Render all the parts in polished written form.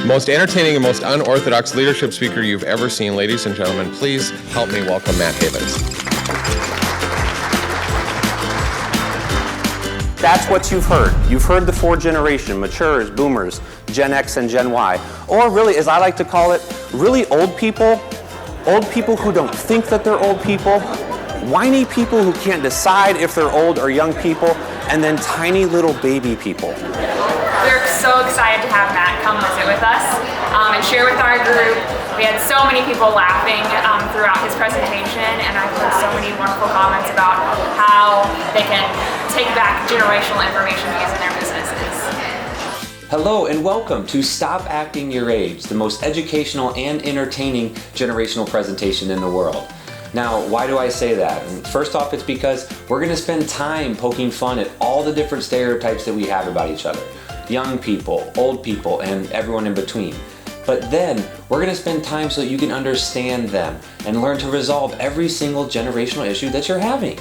most entertaining and most unorthodox leadership speaker you've ever seen. Ladies and gentlemen, please help me welcome Matt Havens. That's what you've heard. You've heard the four generation, matures, boomers, Gen X and Gen Y. Or really, as I like to call it, really old people who don't think that they're old people, whiny people who can't decide if they're old or young people, and then tiny little baby people. We're so excited to have Matt come visit with us and share with our group. We had so many people laughing throughout his presentation, and I've heard so many wonderful comments about how they can take back generational information to use in their businesses. Hello and welcome to Stop Acting Your Age, the most educational and entertaining generational presentation in the world. Now, why do I say that? First off, it's because we're going to spend time poking fun at all the different stereotypes that we have about each other. Young people, old people, and everyone in between. But then, we're going to spend time so that you can understand them and learn to resolve every single generational issue that you're having.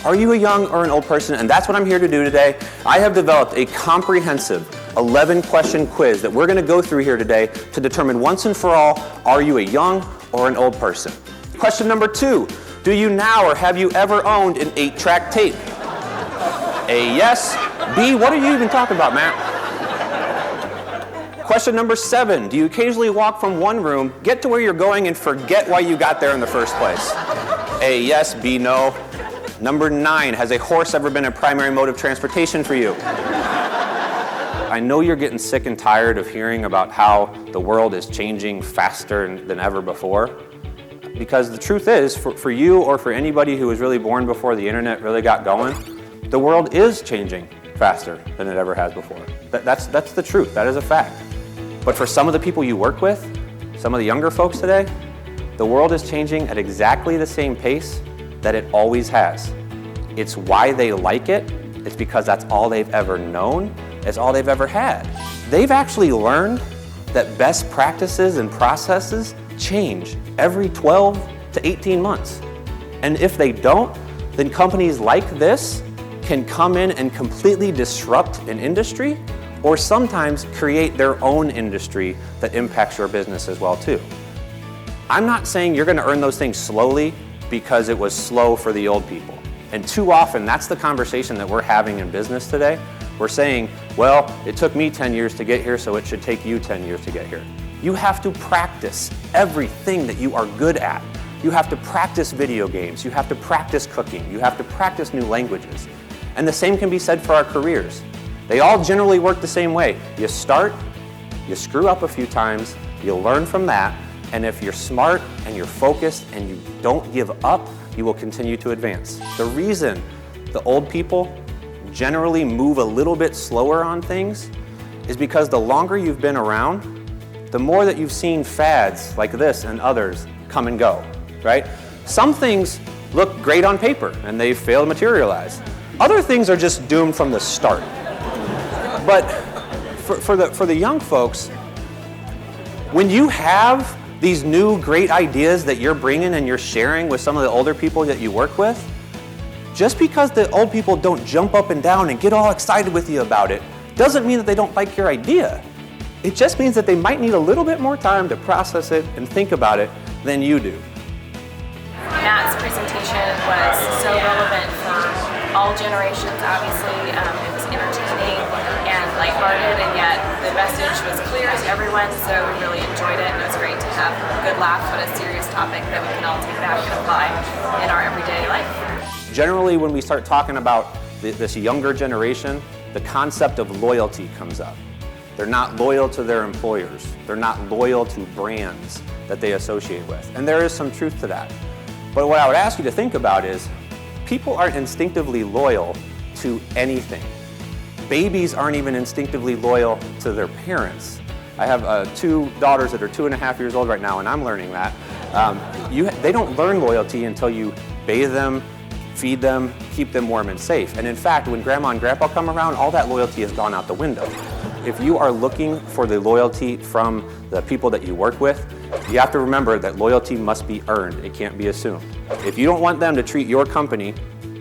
Are you a young or an old person? And that's what I'm here to do today. I have developed a comprehensive 11-question quiz that we're going to go through here today to determine once and for all, are you a young or an old person? Question number 2, do you now or have you ever owned an 8-track tape? A, yes. B, what are you even talking about, Matt? Question number 7, do you occasionally walk from one room, get to where you're going, and forget why you got there in the first place? A, yes. B, no. Number 9, has a horse ever been a primary mode of transportation for you? I know you're getting sick and tired of hearing about how the world is changing faster than ever before. Because the truth is, for you or for anybody who was really born before the internet really got going, the world is changing faster than it ever has before. That's the truth. That is a fact. But for some of the people you work with, some of the younger folks today, the world is changing at exactly the same pace that it always has. It's why they like it. It's because that's all they've ever known. It's all they've ever had. They've actually learned that best practices and processes change every 12 to 18 months. And if they don't, then companies like this can come in and completely disrupt an industry, or sometimes create their own industry that impacts your business as well too. I'm not saying you're going to earn those things slowly because it was slow for the old people. And too often that's the conversation that we're having in business today. We're saying, well, it took me 10 years to get here, so it should take you 10 years to get here. You have to practice everything that you are good at. You have to practice video games. You have to practice cooking. You have to practice new languages. And the same can be said for our careers. They all generally work the same way. You start, you screw up a few times, you learn from that, and if you're smart and you're focused and you don't give up, you will continue to advance. The reason the old people generally move a little bit slower on things is because the longer you've been around, the more that you've seen fads like this and others come and go, right? Some things look great on paper and they fail to materialize. Other things are just doomed from the start. But for the young folks, when you have these new great ideas that you're bringing and you're sharing with some of the older people that you work with, just because the old people don't jump up and down and get all excited with you about it, doesn't mean that they don't like your idea. It just means that they might need a little bit more time to process it and think about it than you do. Matt's presentation was so relevant for all generations, obviously. It was entertaining and lighthearted, and yet the message was clear to everyone, so we really enjoyed it, and it was great to have a good laugh on a serious topic that we can all take back and apply in our everyday life. Generally, when we start talking about this younger generation, the concept of loyalty comes up. They're not loyal to their employers. They're not loyal to brands that they associate with. And there is some truth to that. But what I would ask you to think about is, people aren't instinctively loyal to anything. Babies aren't even instinctively loyal to their parents. I have 2 daughters that are 2.5 years old right now, and I'm learning that. They don't learn loyalty until you bathe them, feed them, keep them warm and safe. And in fact, when grandma and grandpa come around, all that loyalty has gone out the window. If you are looking for the loyalty from the people that you work with, you have to remember that loyalty must be earned. It can't be assumed. If you don't want them to treat your company,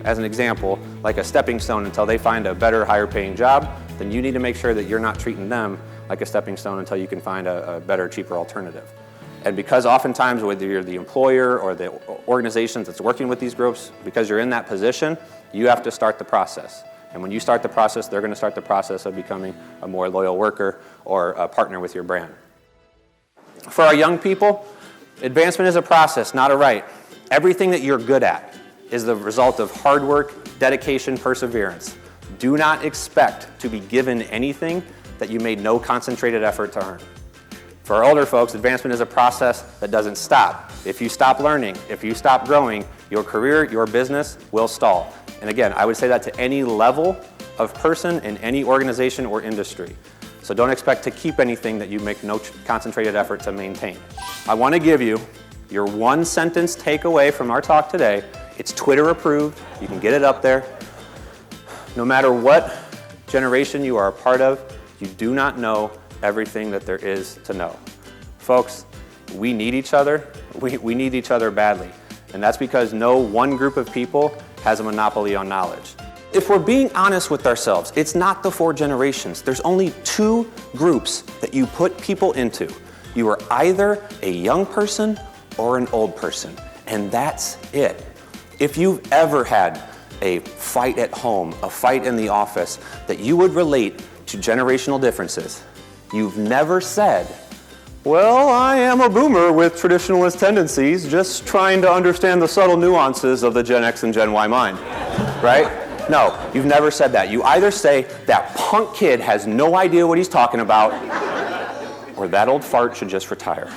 as an example, like a stepping stone until they find a better, higher paying job, then you need to make sure that you're not treating them like like a stepping stone until you can find a better, cheaper alternative. And because oftentimes, whether you're the employer or the organization that's working with these groups, because you're in that position, you have to start the process. And when you start the process, they're going to start the process of becoming a more loyal worker or a partner with your brand. For our young people, advancement is a process, not a right. Everything that you're good at is the result of hard work, dedication, perseverance. Do not expect to be given anything that you made no concentrated effort to earn. For our older folks, advancement is a process that doesn't stop. If you stop learning, if you stop growing, your career, your business will stall. And again, I would say that to any level of person in any organization or industry. So don't expect to keep anything that you make no concentrated effort to maintain. I want to give you your one sentence takeaway from our talk today. It's Twitter approved. You can get it up there. No matter what generation you are a part of, you do not know everything that there is to know. Folks, we need each other. We need each other badly. And that's because no one group of people has a monopoly on knowledge. If we're being honest with ourselves, it's not the 4 generations. There's only 2 groups that you put people into. You are either a young person or an old person, and that's it. If you've ever had a fight at home, a fight in the office, that you would relate to generational differences, you've never said, well, I am a boomer with traditionalist tendencies, just trying to understand the subtle nuances of the Gen X and Gen Y mind, right? No, you've never said that. You either say, that punk kid has no idea what he's talking about, or that old fart should just retire.